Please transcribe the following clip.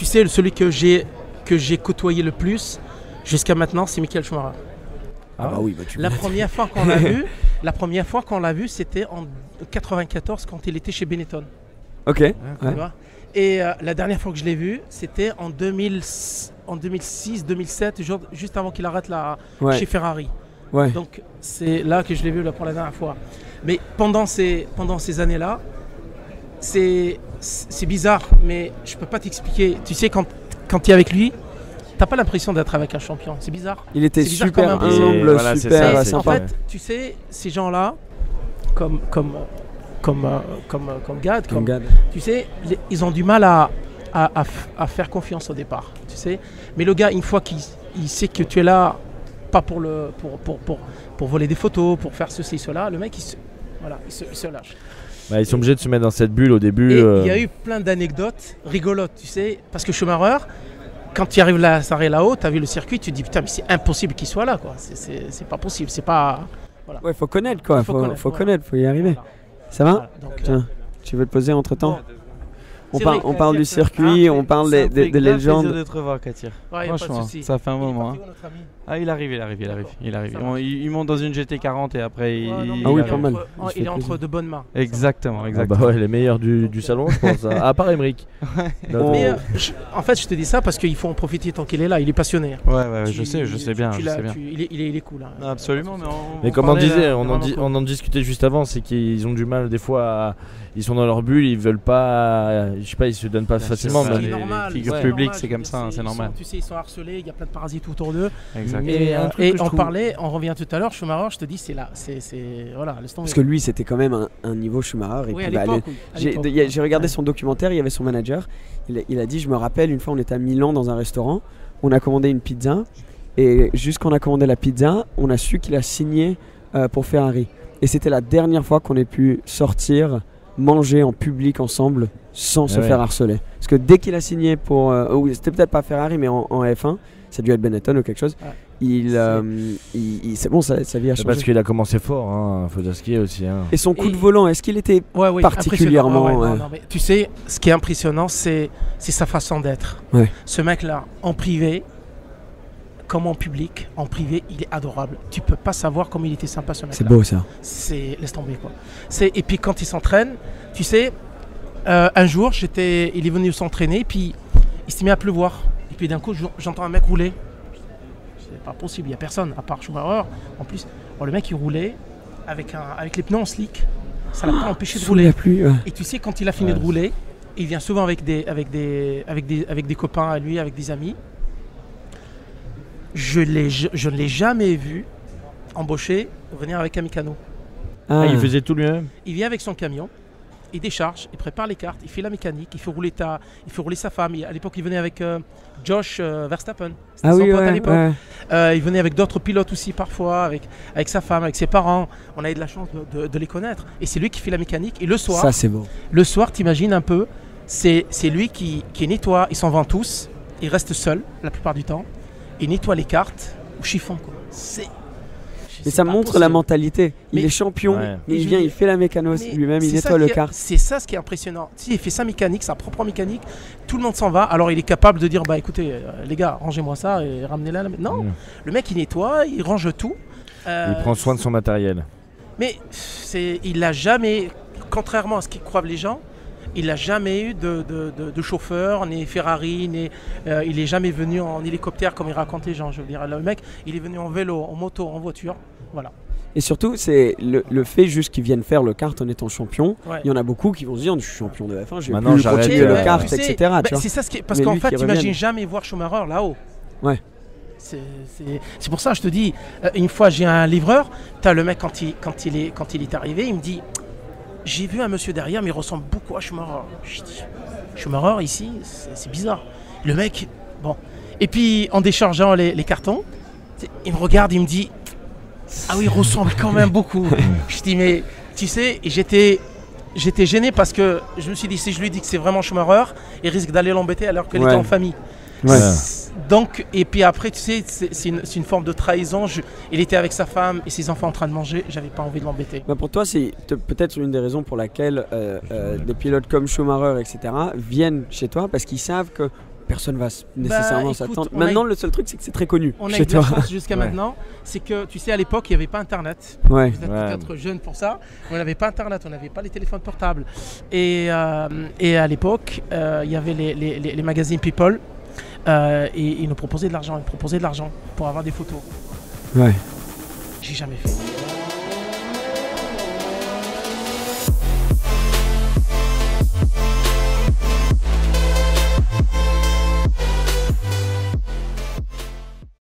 tu sais, celui que j'ai côtoyé le plus jusqu'à maintenant, c'est Michael Schumacher. Ah bah oui, bah La première fois qu'on l'a vu, c'était en 94 quand il était chez Benetton. Ok. Tu vois. Et la dernière fois que je l'ai vu, c'était en 2006-2007, juste avant qu'il arrête chez Ferrari. Ouais. Donc c'est là que je l'ai vu pour la dernière fois. Mais pendant ces années-là, c'est bizarre, mais je peux pas t'expliquer. Tu sais, quand tu es avec lui, t'as pas l'impression d'être avec un champion. C'est bizarre. Il était super humble, voilà, super ça, sympa. En fait, tu sais, ces gens-là, comme Gad, tu sais, ils ont du mal à faire confiance au départ. Tu sais, mais le gars, une fois qu'il sait que tu es là, pas pour voler des photos, pour faire ceci, cela, le mec, il se lâche. Bah, ils sont obligés de se mettre dans cette bulle au début. Et il y a eu plein d'anecdotes rigolotes, tu sais, parce que Schumacher, quand tu arrives là, ça arrive là-haut, tu as vu le circuit, tu te dis putain, mais c'est impossible qu'il soit là, quoi. C'est pas possible, c'est pas. Voilà. Ouais, faut connaître, quoi. Faut connaître, faut y arriver. Voilà. Ça va donc, tiens, tu veux te poser entre temps? On parle du circuit, on parle des légendes. C'est de te revoir, Katir. Ouais, franchement, ça fait un moment. Il arrive. Il monte dans une GT40 et après il pas mal. Il est entre de bonnes mains. Exactement. Bah ouais, les meilleurs du salon, je pense. À part Emmerich. Mais en fait, je te dis ça parce qu'il faut en profiter tant qu'il est là. Il est passionné. Ouais, je sais bien. Il est cool. Absolument. Mais comme on disait, on en discutait juste avant, c'est qu'ils ont du mal des fois. Ils sont dans leur bulle, ils veulent pas, je sais pas, ils se donnent pas facilement. C'est mais normal. Les figures publiques, c'est comme ça, c'est normal. Tu sais, ils sont harcelés, il y a plein de parasites autour d'eux. Exactement. Et on revient tout à l'heure, Schumacher, je te dis, c'est là, voilà, laisse tomber. Parce que lui, c'était quand même un niveau Schumacher. Oui, j'ai regardé son documentaire, il y avait son manager. Il a dit, je me rappelle, une fois, on était à Milan dans un restaurant, on a commandé une pizza, et juste quand on a commandé la pizza, on a su qu'il a signé pour Ferrari. Et c'était la dernière fois qu'on ait pu sortir, manger en public ensemble sans se faire harceler. Parce que dès qu'il a signé pour... c'était peut-être pas Ferrari, mais en F1, ça a dû être Benetton ou quelque chose. C'est bon, sa vie a changé. Parce qu'il a commencé fort, hein, faut dire ce qu'il y a aussi. Hein. Et son coup de volant, est-ce qu'il était particulièrement... Non, mais tu sais, ce qui est impressionnant, c'est sa façon d'être. Ouais. Ce mec-là, en privé, comme en public, en privé, il est adorable. Tu peux pas savoir comment il était sympa, ce mec-là. C'est beau, ça. Laisse tomber, quoi. Et puis quand il s'entraîne, tu sais, un jour, il est venu s'entraîner, puis il s'est mis à pleuvoir. Et puis d'un coup, j'entends un mec rouler. C'est pas possible, il n'y a personne, à part Schumacher. En plus, le mec, il roulait avec les pneus en slick. Ça l'a pas empêché de rouler. Et tu sais, quand il a fini de rouler, il vient souvent avec des copains à lui, avec des amis. Je ne l'ai jamais vu embaucher venir avec un mécano. Il faisait tout lui-même. Il vient avec son camion, il décharge, il prépare les cartes, il fait la mécanique, il fait rouler sa femme. À l'époque, il venait avec Josh Verstappen. C'était son pote à l'époque. Il venait avec d'autres pilotes aussi parfois, avec sa femme, avec ses parents. On a eu de la chance de les connaître. Et c'est lui qui fait la mécanique. Et le soir, ça c'est beau. Le soir, t'imagines un peu, c'est lui qui nettoie. Ils s'en vont tous. Il reste seul la plupart du temps. Il nettoie les cartes au chiffon, quoi. Mais ça montre la mentalité. Il est champion, il vient, il fait la mécano lui-même, il nettoie le kart. C'est ça ce qui est impressionnant. Il fait sa mécanique, sa propre mécanique, tout le monde s'en va. Alors il est capable de dire, bah écoutez, les gars, rangez-moi ça et ramenez-la. Non, le mec il nettoie, il range tout. Il prend soin de son matériel. Mais il n'a jamais, contrairement à ce qu'ils croient les gens, il n'a jamais eu de chauffeur, ni Ferrari, il n'est jamais venu en hélicoptère comme il raconte les gens. Je veux dire, le mec, il est venu en vélo, en moto, en voiture. Voilà. Et surtout, c'est le fait juste qu'ils viennent faire le kart en étant champion. Il y en a beaucoup qui vont se dire, je suis champion de F1, je vais plus continuer le kart, etc. C'est ça ce qui est, parce qu'en fait, t'imagines jamais voir Schumacher là-haut. Ouais. C'est pour ça que je te dis, une fois j'ai un livreur, t'as le mec quand il est arrivé, il me dit, j'ai vu un monsieur derrière, mais il ressemble beaucoup à Schumacher. Je dis, Schumacher ici, c'est bizarre. Le mec, bon. Et puis en déchargeant les cartons, il me regarde, il me dit, ah oui, il ressemble quand même beaucoup. Je dis, mais tu sais, j'étais gêné parce que je me suis dit, si je lui dis que c'est vraiment Schumacher, il risque d'aller l'embêter alors qu'il était en famille. Ouais. Donc, et puis après, tu sais, c'est une forme de trahison. Il était avec sa femme et ses enfants en train de manger. J'avais pas envie de l'embêter. Bah pour toi, c'est peut-être une des raisons pour laquelle des pilotes comme Schumacher, etc., viennent chez toi parce qu'ils savent que personne va nécessairement s'attendre. on a Maintenant, eu- le seul truc, c'est que c'est très connu On a chez eu de la toi. chance jusqu'à Ouais. maintenant, c'est que tu sais à l'époque il n'y avait pas internet. Ouais. Vous êtes Ouais. peut-être jeune pour ça, mais on n'avait pas internet, on n'avait pas les téléphones portables. Et à l'époque, il y avait les magazines People et ils nous proposaient de l'argent, pour avoir des photos. Ouais. J'ai jamais fait.